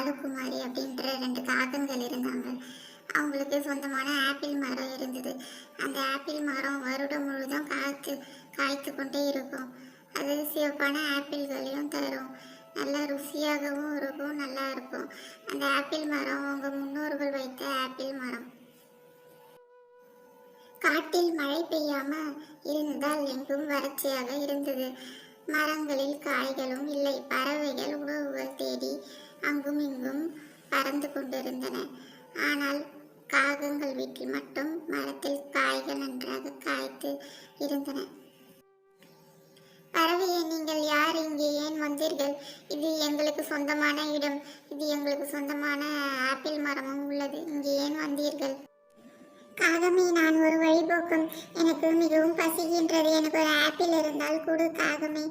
காலுக்குமாரி அப்படின்ற 2 காகங்கள் இருந்தாங்க. அவங்களுக்கு சொந்தமான ஆப்பிள் மரம் இருந்தது. அந்த ஆப்பிள் மரம் வருடம் முழுதும் காய்த்து கொண்டே இருக்கும். அது சிவப்பான ஆப்பிள்களையும் தரும். நல்லா ருசியாகவும் இருக்கும், நல்லா இருக்கும். அந்த ஆப்பிள் மரம் உங்கள் முன்னோர்கள் வைத்த ஆப்பிள் மரம். காட்டில் மழை பெய்யாம இருந்தால் எங்கும் வறட்சியாக இருந்தது. மரங்களில் காய்களும் இல்லை. பறவைகள் உணவுகள் தேடி அங்கும் இங்கும் பறந்து கொண்டிருந்தன. ஆனால் காகங்கள் வீட்டில் மட்டும் மரத்தில் காய்கள் நன்றாக காய்த்து இருந்தன. பறவையே, நீங்கள் யார்? இங்கே ஏன் வந்தீர்கள்? இது எங்களுக்கு சொந்தமான இடம். இது எங்களுக்கு சொந்தமான ஆப்பிள் மரமும் உள்ளது. இங்கே ஏன் வந்தீர்கள்? காகமே, நான் ஒரு வழிபோக்கம். எனக்கு மிகவும் பசிக்கின்றது. எனக்கு ஒரு ஆப்பிள் இருந்தால் கொடு காகமே.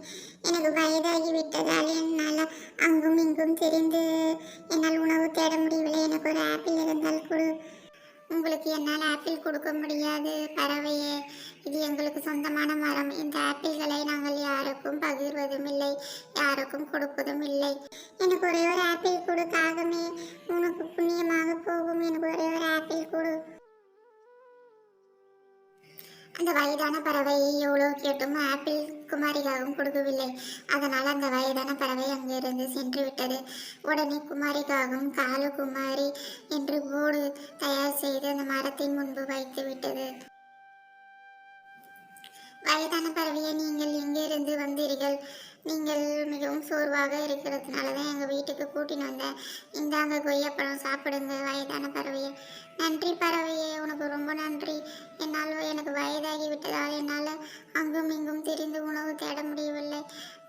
எனக்கு வயதாகி விட்டதால் என்னால் அங்கும் இங்கும் தெரிந்து என்னால் உணவு தேட முடியவில்லை. எனக்கு ஒரு ஆப்பிள் இருந்தால் கொடு. உங்களுக்கு என்னால் ஆப்பிள் கொடுக்க முடியாது பறவையே. இது எங்களுக்கு சொந்தமான மரம். இந்த ஆப்பிள்களை நாங்கள் யாருக்கும் பகிர்வதும் இல்லை, யாருக்கும் கொடுப்பதும் இல்லை. எனக்கு ஒரே ஒரு ஆப்பிள் கொடு காகமே. உனக்கு புண்ணியமாக போகும். எனக்கு ஒரே ஒரு ஆப்பிள் கொடு. அந்த வயதான பறவை எவ்வளோ கேட்டும் ஆப்பிள் குமாரிக்காகவும் கொடுக்கவில்லை. அதனால் அந்த வயதான பறவை அங்கிருந்து சென்று விட்டது. உடனே குமாரிக்காகவும் காலு குமாரி என்று போர்டு தயார் செய்து அந்த மரத்தின் முன்பு வைத்து விட்டது. வயதான பறவையை, நீங்கள் எங்கிருந்து வந்தீர்கள்? நீங்கள் மிகவும் சோர்வாக இருக்கிறதுனால தான் எங்கள் வீட்டுக்கு கூட்டின்னு வந்தேன். இந்தாங்க கொய்யாப்பழம், சாப்பிடுங்க. வயதான பறவையே. நன்றி பறவையே, உனக்கு ரொம்ப நன்றி. எனக்கு வயதாகி விட்டதால் என்னால் அங்கும் இங்கும் தெரிந்து உணவு தேட முடியவில்லை.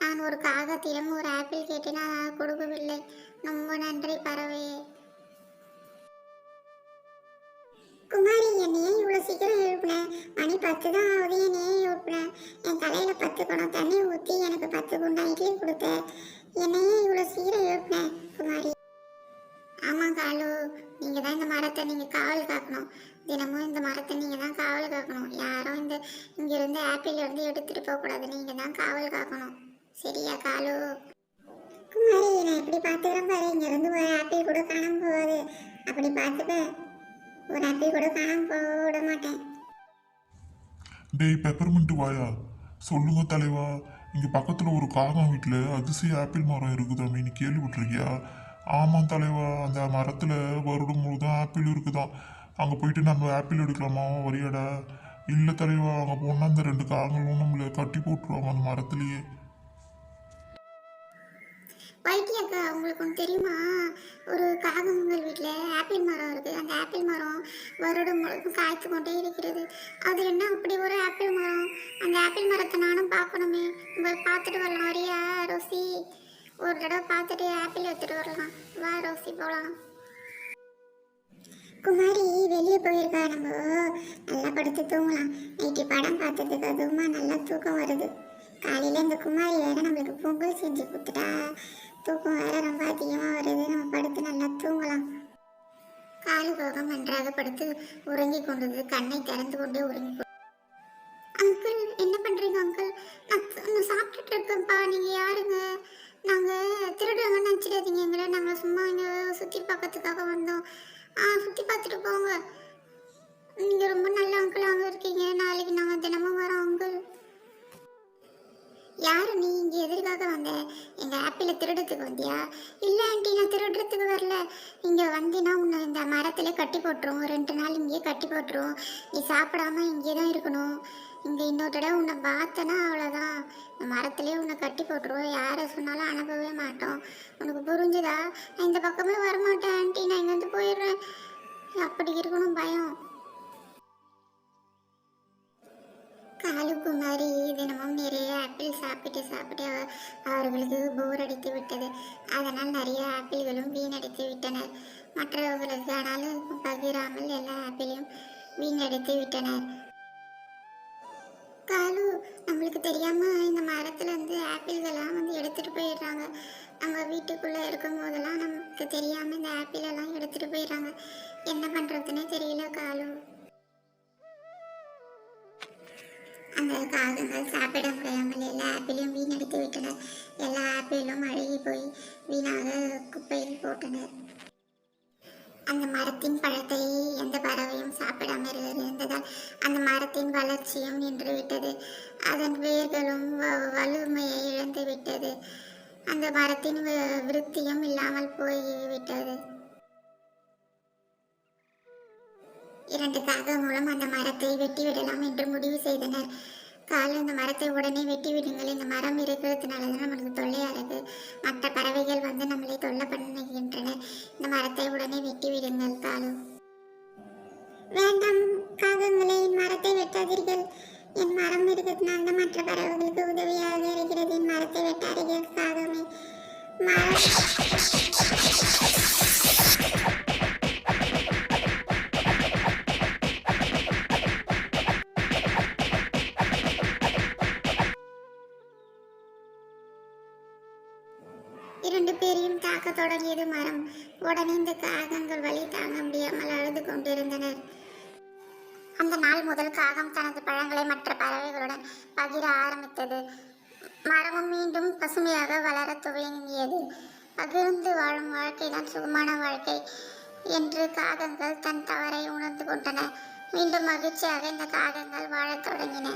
நான் ஒரு காகத்திடம் ஒரு ஆப்பிள் கேட்டு நான் கொடுக்கவில்லை. ரொம்ப நன்றி பறவையே. குமாரி, என்னையே இவ்வளோ சீக்கிரம் எழுப்பினேன்? மணி 10 தான் ஆகுது. என்னையே எழுப்பினேன்? என் தலையில் 10 குடம் தண்ணி ஊற்றி எனக்கு 10 குண்டா இட்லி கொடுத்த. என்னையே இவ்வளோ சீக்கிரம் எழுப்பினேன் குமாரி? ஆமாம் காலு, நீங்கள் தான் இந்த மரத்தை நீங்கள் காவல் காக்கணும். தினமும் இந்த மரத்தை நீங்கள் தான் காவல் காக்கணும். யாரும் இங்கிருந்து ஆப்பிள் இருந்து எடுத்துகிட்டு போகக்கூடாது. நீங்கள் தான் காவல் காக்கணும். சரியா காலு? குமாரி, நான் எப்படி பார்த்துக்கிறேன் பாரு. இங்கேருந்து ஒரு ஆப்பிள் கூட காணாமல் போகாது. அப்படி பார்த்துப்பேன். ஒரு ஆப்பிள் கூட காணாமல் போட மாட்டேன். டேய் பெப்பர்மெண்ட் வாயா, சொல்லுங்க தலைவா. இங்கே பக்கத்தில் ஒரு காகம் வீட்டில் அதிசய ஆப்பிள் மரம் இருக்குதாமே, நீ கேள்விப்பட்டிருக்கியா? ஆமாம் தலைவா, அந்த மரத்தில் வருடம் முழுதும் ஆப்பிள் இருக்குதான். அங்கே போயிட்டு நம்ம ஆப்பிள் எடுக்கலாமா? வரியாடா? இல்லை தலைவா, அங்கே போனால் அந்த 2 காகங்களும் நம்மளை கட்டி போட்டுருவாங்க அந்த மரத்துலேயே. வைத்தியக்கா, உங்களுக்கு ஒன்று தெரியுமா? ஒரு காகங்கள் வீட்டில் ஆப்பிள் மரம் இருக்குது. அந்த ஆப்பிள் மரம் வருடம் முழுவதும் காய்த்து கொண்டே இருக்கிறது. அது என்ன அப்படி ஒரு ஆப்பிள் மரம்? அந்த ஆப்பிள் மரத்தை நானும் பார்க்கணுமே. நம்ம பார்த்துட்டு வரலாம். வரியா ரோசி? ஒரு தடவை பார்த்துட்டு ஆப்பிள் எடுத்துகிட்டு வரலாம். வா ரோசி, போகலாம். குமாரி வெளியே போயிருக்கா. நம்ம நல்லா படுத்து தூங்கலாம். நைட்டு படம் பார்த்ததுக்கு அதுவுமா நல்லா தூக்கம் வருது. காலையில் இந்த குமாரி வேற நம்மளுக்கு பொங்கல் செஞ்சு கொடுத்துட்டா. தூக்கம் வேற ரொம்ப அதிகமாக வருது. நம்ம படுத்து நல்லா தூங்கலாம். காலு போகம் நன்றாக படுத்து உறங்கி கொண்டது. கண்ணை திறந்து கொண்டே உறங்கி. அங்கிள், என்ன பண்ணுறீங்க அங்கிள்? நான் சாப்பிட்டுட்டு இருக்கேன்ப்பா. நீங்கள் யாருங்க? நாங்கள் திருடுறவங்கன்னு நினச்சிடாதீங்க எங்களை. நாங்கள் சும்மா இங்கே சுற்றி பார்க்கறதுக்காக வந்தோம். சுற்றி பார்த்துட்டு போங்க. நீங்கள் ரொம்ப நல்ல அங்கிளாக இருக்கீங்க. நாளைக்கு நாங்கள் தினமும் வரோம் அங்கிள். யாரு நீ? இங்கே எதற்காக வந்த? எங்கள் ஆப்பிளை திருடுறதுக்கு வந்தியா? இல்லை ஆண்டி, நான் திருடுறதுக்கு வரல. இங்கே வந்தினா உன்னை இந்த மரத்தில் கட்டி போட்டுருவோம். 2 நாள் இங்கேயே கட்டி போட்டுருவோம். நீ சாப்பிடாம இங்கே தான் இருக்கணும். இங்கே இன்னொரு தடவை உன்னை பார்த்தனா அவ்வளோதான். இந்த மரத்துலேயே உன்னை கட்டி போட்டுருவோம். யாரை சொன்னாலும் அனுப்பவே மாட்டோம். உனக்கு புரிஞ்சுதா? நான் இந்த பக்கமே வரமாட்டேன் ஆண்டி. நான் இங்கேருந்து போயிடுறேன். அப்படி இருக்கணும் பயம். காலுக்குமாரி தினமும் நிறைய ஆப்பிள் சாப்பிட்டு அவர்களுக்கு போர் அடித்து விட்டது. அதனால் நிறைய ஆப்பிள்களும் வீணடித்து விட்டனர். மற்றவர்களுக்கு ஆனாலும் பகிராமல் எல்லா ஆப்பிளையும் வீணடித்து விட்டனர். காலு, நம்மளுக்கு தெரியாம இந்த மரத்துல இருந்து ஆப்பிள்கள்லாம் எடுத்துட்டு போயிடுறாங்க. நம்ம வீட்டுக்குள்ள இருக்கும் போதெல்லாம் நமக்கு தெரியாம இந்த ஆப்பிள் எல்லாம் எடுத்துட்டு போயிடுறாங்க. என்ன பண்றதுன்னே தெரியல காலு. அந்த காகங்கள் சாப்பிட முடியாமல் எல்லா ஆப்பிளையும் வீணடித்து விட்டனர். எல்லா ஆப்பிளும் அழுகி போய் வீணாக குப்பையில் போட்டனர். அந்த மரத்தின் பழத்தை எந்த பறவையும் சாப்பிடாமல் இருந்ததால் அந்த மரத்தின் வளர்ச்சியும் நின்றுவிட்டது. அதன் வேர்களும் வலுமையை இழந்து விட்டது. அந்த மரத்தின் விருத்தியும் இல்லாமல் போய்விட்டது. 2 காகங்களும் அந்த மரத்தை வெட்டிவிடலாம் என்று முடிவு செய்தனர். காலை இந்த மரத்தை உடனே வெட்டி விடுங்கள். இந்த மரம் இருக்கிறதுனால தான் நம்மளுக்கு தொல்லையாக இருக்கு. மற்ற பறவைகள் வந்து நம்மளை தொல்லை பண்ணுகின்றன. இந்த மரத்தை உடனே வெட்டி விடுங்கள் காலு. வேண்டாம் காகங்களே, என் மரத்தை வெட்டாதீர்கள். என் மரம் இருக்கிறதுனால தான் மற்ற பறவைகளுக்கு உதவியாக இருக்கிறது. என் மரத்தை வெட்டாதீர்கள் காகமே. மரம் 2 பேரையும் தாக்க தொடங்கியது மரம். உடனே இந்த காகங்கள் வலி தாங்க முடியாமல் அழுது கொண்டிருந்தனர். அந்த நாள் முதல் காகம் தனது பழங்களை மற்ற பறவைகளுடன் பகிர ஆரம்பித்தது. மரமும் மீண்டும் பசுமையாக வளர துவங்கியது. பகிர்ந்து வாழும் வாழ்க்கைதான் சுகமான வாழ்க்கை என்று காகங்கள் தன் தவறை உணர்ந்து கொண்டன. மீண்டும் மகிழ்ச்சியாக இந்த காகங்கள் வாழத் தொடங்கின.